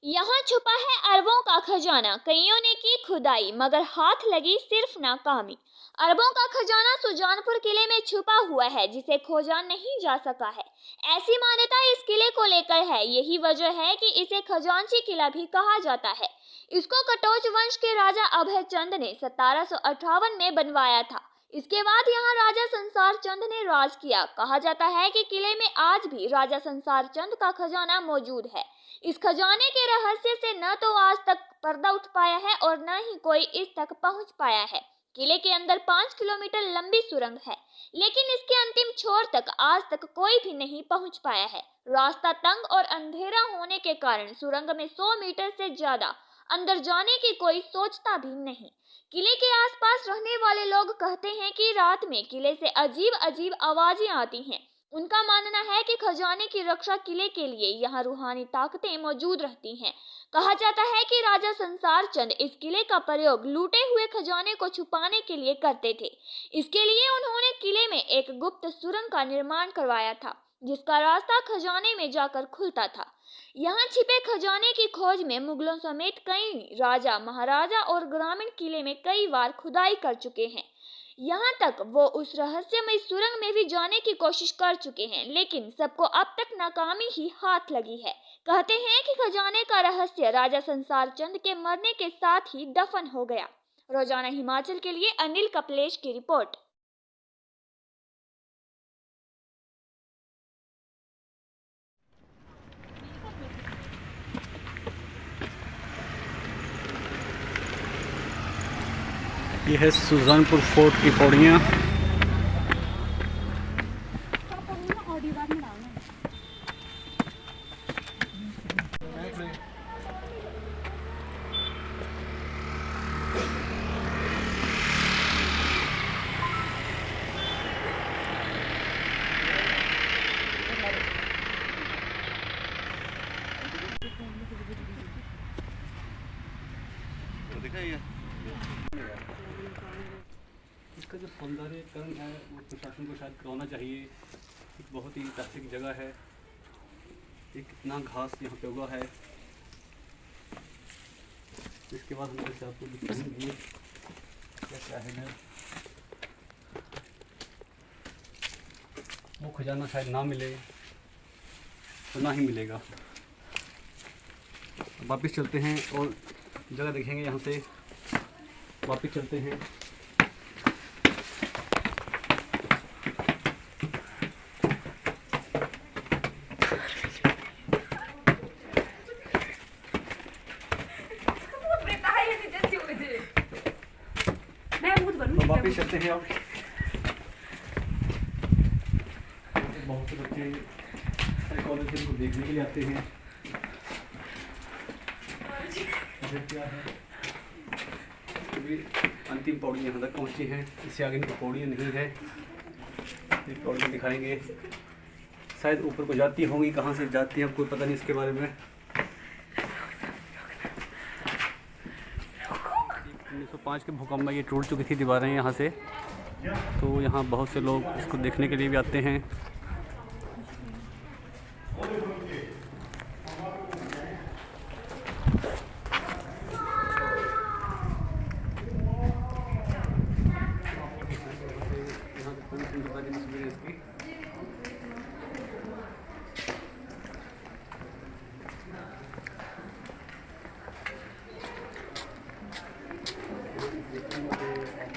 यहाँ छुपा है अरबों का खजाना, कईयों ने की खुदाई मगर हाथ लगी सिर्फ नाकामी। अरबों का खजाना सुजानपुर किले में छुपा हुआ है जिसे खोजा नहीं जा सका है। ऐसी मान्यता इस किले को लेकर है। यही वजह है कि इसे खजांची किला भी कहा जाता है। इसको कटोच वंश के राजा अभय चंद ने 1758 में बनवाया था। इसके बाद यहाँ राजा संसार चंद ने राज किया। कहा जाता है कि किले में आज भी राजा संसार चंद का खजाना मौजूद है। इस खजाने के रहस्य से न तो आज तक पर्दा उठ पाया है और न ही कोई इस तक पहुंच पाया है। किले के अंदर 5 किलोमीटर लंबी सुरंग है, लेकिन इसके अंतिम छोर तक आज तक कोई भी नहीं पहुंच पाया है। रास्ता तंग और अंधेरा होने के कारण सुरंग में 100 मीटर से ज्यादा अंदर जाने की कोई सोचता भी नहीं। किले के आसपास रहने वाले लोग कहते हैं कि रात में किले से अजीब अजीब आवाजें आती हैं। उनका मानना है कि खजाने की रक्षा किले के लिए यहाँ रूहानी ताकतें मौजूद रहती हैं। कहा जाता है कि राजा संसार चंद इस किले का प्रयोग लूटे हुए खजाने को छुपाने के लिए करते थे। इसके लिए उन्होंने किले में एक गुप्त सुरंग का निर्माण करवाया था, जिसका रास्ता खजाने में जाकर खुलता था। यहाँ छिपे खजाने की खोज में मुगलों समेत कई राजा, महाराजा और ग्रामीण किले में कई बार खुदाई कर चुके हैं। यहाँ तक वो उस रहस्यमय सुरंग में भी जाने की कोशिश कर चुके हैं, लेकिन सबको अब तक नाकामी ही हाथ लगी है। कहते हैं कि खजाने का रहस्य राजा संसार चंद के मरने के साथ ही दफन हो गया। रोजाना हिमाचल के लिए अनिल कपलेश की रिपोर्ट। यह है सुजानपुर फोर्ट की पौड़ियाँ। इसका जो सौंदर्यकरण है वो प्रशासन को शायद करवाना चाहिए। एक बहुत ही ऐतिहासिक जगह है। एक इतना घास यहाँ पे उगा है। इसके बाद हम जैसे आपको दिखाएंगे क्या क्या है। वो खजाना शायद ना मिले तो ना ही मिलेगा। वापस चलते हैं और जगह देखेंगे। यहाँ से वापस चलते हैं। वापस चलते हैं। अब बहुत से बच्चे कॉलेज से इनको देखने के लिए आते हैं। क्या है अभी अंतिम पौड़ी यहाँ तक पहुँची हैं। इससे आगे की पौड़ियाँ नहीं है। एक पौड़ी दिखाएंगे, शायद ऊपर को जाती होंगी। कहाँ से जाती है कोई पता नहीं इसके बारे में। 1905 के भूकंप में ये टूट चुकी थी दीवारें यहाँ से, तो यहाँ बहुत से लोग इसको देखने के लिए भी आते हैं।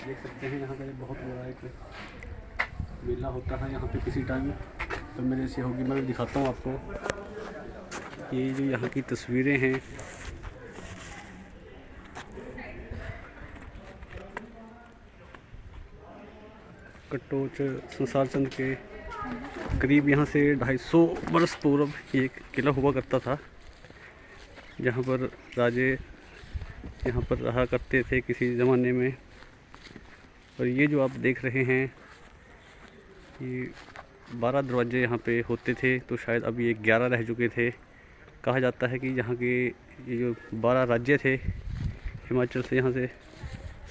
देख सकते हैं यहाँ पे बहुत बड़ा एक मेला होता है यहाँ पे किसी टाइम। तो मेरे से होगी, मैं दिखाता हूँ आपको। ये जो यहाँ की तस्वीरें हैं, कटोच संसार चंद के करीब यहाँ से 250 वर्ष पूर्व एक किला हुआ करता था, जहाँ पर राजे यहाँ पर रहा करते थे किसी ज़माने में। और ये जो आप देख रहे हैं, ये 12 दरवाजे यहाँ पे होते थे, तो शायद अब ये 11 रह चुके थे। कहा जाता है कि यहाँ के ये जो 12 राज्य थे हिमाचल से, यहाँ से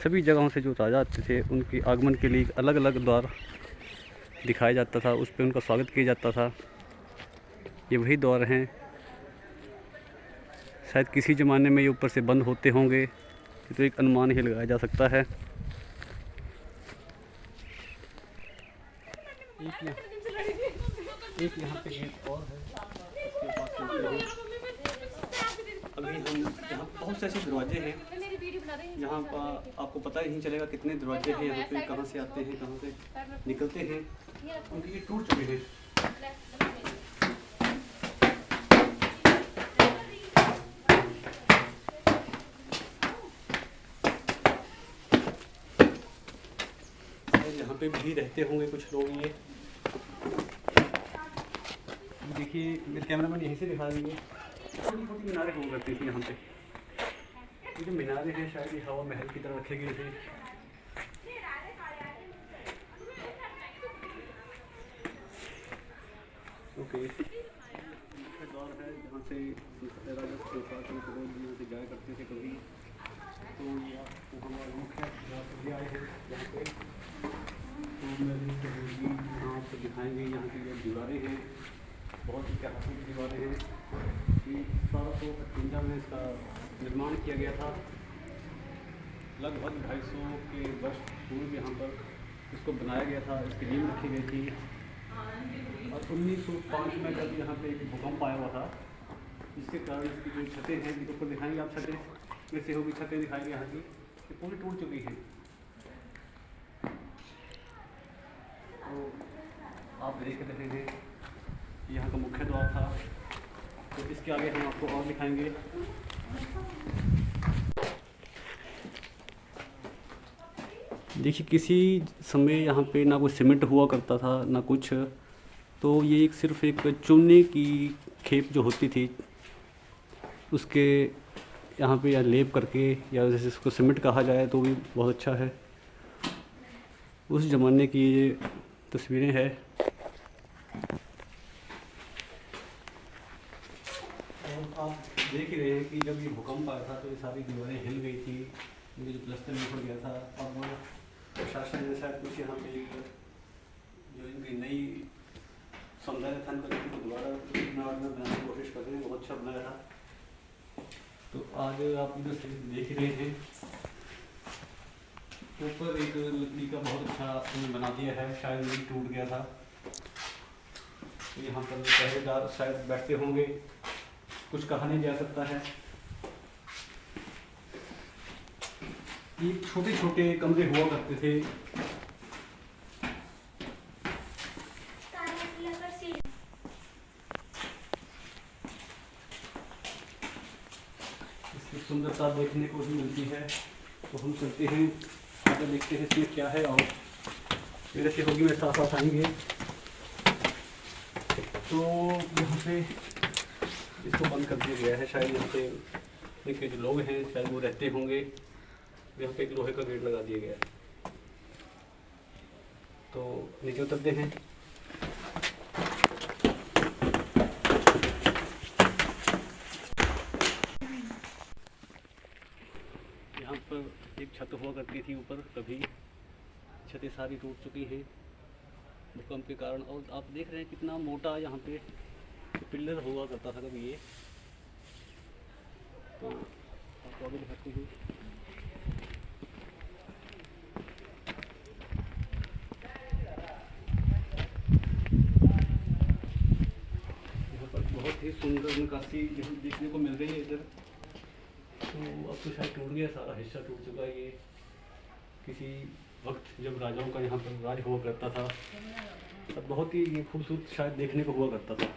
सभी जगहों से जो राजा आते थे, उनके आगमन के लिए अलग अलग द्वार दिखाया जाता था, उस पर उनका स्वागत किया जाता था। ये वही द्वार हैं। शायद किसी ज़माने में ये ऊपर से बंद होते होंगे, ये तो एक अनुमान ही लगाया जा सकता है। एक यहाँ पे गेट और है, इसके पास चलते हैं। अभी हम यहाँ बहुत से ऐसे दरवाजे हैं, यहाँ पर आपको पता ही नहीं चलेगा कितने दरवाजे हैं यहाँ पे, कहाँ से आते हैं कहाँ से निकलते हैं, क्योंकि ये टूट चुके हैं। यहाँ पे भी रहते होंगे कुछ लोग। ये देखिए, मेरे कैमरामैन यहीं से दिखा देंगे, छोटी छोटी मीनारें हुआ करती थी यहाँ पे। ये जो मीनारें हैं शायद ये हवा महल की तरह रखे गए थे। ओके, मुख्य द्वार है जहाँ से यहाँ से जाया करते थे कभी, तो ये हमारे मुख्य द्वार पर भी आए हैं यहाँ पे। तो मैं यहाँ पर दिखाएंगे, यहाँ की जो दीवारें हैं बहुत ऐतिहासिक दीवारें हैं। कि 1758 में इसका निर्माण किया गया था। लगभग 250 के वर्ष पूर्व यहाँ पर इसको बनाया गया था, इसकी नींव रखी गई थी। और 1905 में जब यहाँ पे एक भूकंप आया हुआ था, जिसके कारण इसकी जो छतें हैं, जिनके ऊपर दिखाएंगे आप, छतें वैसे होगी, छतें दिखाएंगे यहाँ की, ये पूरी टूट चुकी हैं। तो आप देख रहे हैं यहाँ का मुख्य द्वार था। तो इसके आगे हम आपको और दिखाएंगे। देखिए, किसी समय यहाँ पे ना कोई सीमेंट हुआ करता था ना कुछ, तो ये एक सिर्फ एक चूने की खेप जो होती थी उसके यहाँ पे या लेप करके, या जैसे इसको सीमेंट कहा जाए तो भी बहुत अच्छा है। उस ज़माने की ये तस्वीरें हैं। और आप देख ही रहे हैं कि जब ये भूकंप आया था तो ये सारी दीवारें हिल गई थी, इनके जो प्लस्तर निकल गया था। और वो प्रशासन ने शायद कुछ यहाँ पे जो इनकी नई सौंदर्य था इनका जो दोबारा बनाने की कोशिश कर रहे हैं, बहुत अच्छा बनाया था। तो आज आप इधर से देख रहे हैं, ऊपर एक लकड़ी का बहुत अच्छा उन्होंने बना दिया है, शायद ये टूट गया था। तो यहाँ पर पहरेदार शायद बैठते होंगे, कुछ कहा नहीं जा सकता है। ये छोटे छोटे कमरे हुआ करते थे। इसकी सुंदरता देखने को ही मिलती है। तो हम चलते हैं आगे, देखते हैं इसमें क्या है। और मेरे से होगी, मेरे साथ साथ आएंगे। तो यहाँ पे इसको बंद कर दिया गया है, शायद यहाँ पे इनके जो लोग हैं शायद वो रहते होंगे। यहाँ पे एक लोहे का गेट लगा दिया गया है। तो नीचे उतरते हैं। यहाँ पर एक छत हुआ करती थी ऊपर, कभी छतें सारी टूट चुकी हैं भूकंप के कारण। और आप देख रहे हैं कितना मोटा यहाँ पे पिलर हुआ करता था कभी ये। तो आपको आगे दिखाती हूँ। यहाँ पर बहुत ही सुंदर नक्काशी देखने को मिल रही है इधर। तो अब तो शायद टूट गया, सारा हिस्सा टूट चुका है ये। किसी वक्त जब राजाओं का यहाँ पर राज हुआ करता था, तब बहुत ही ये खूबसूरत शायद देखने को हुआ करता था।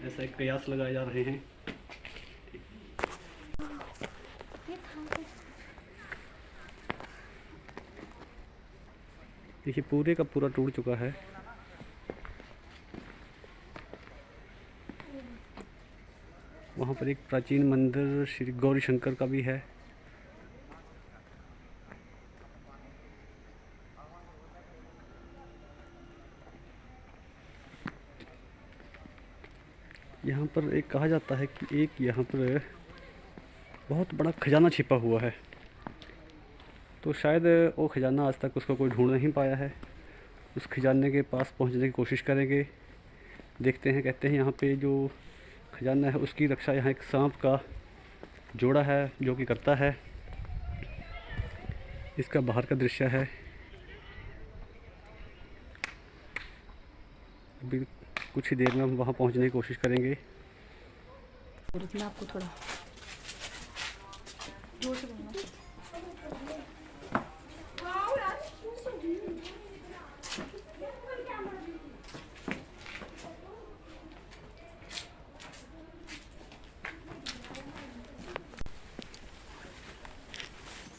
ऐसा एक कयास लगाए जा रहे हैं। देखिए, पूरे का पूरा टूट चुका है। वहाँ पर एक प्राचीन मंदिर श्री गौरी शंकर का भी है। यहाँ पर एक कहा जाता है कि एक यहाँ पर बहुत बड़ा खजाना छिपा हुआ है। तो शायद वो खजाना आज तक उसका कोई ढूंढ नहीं पाया है। उस खजाने के पास पहुँचने की कोशिश करेंगे, देखते हैं। कहते हैं यहाँ पे जो खजाना है उसकी रक्षा यहाँ एक सांप का जोड़ा है जो कि करता है। इसका बाहर का दृश्य है। अभी कुछ ही देर में हम वहाँ पहुँचने की कोशिश करेंगे। आपको थोड़ा जोर से बोलना।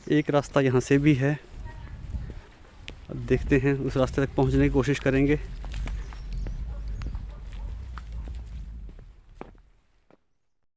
एक रास्ता यहाँ से भी है, अब देखते हैं उस रास्ते तक पहुँचने की कोशिश करेंगे।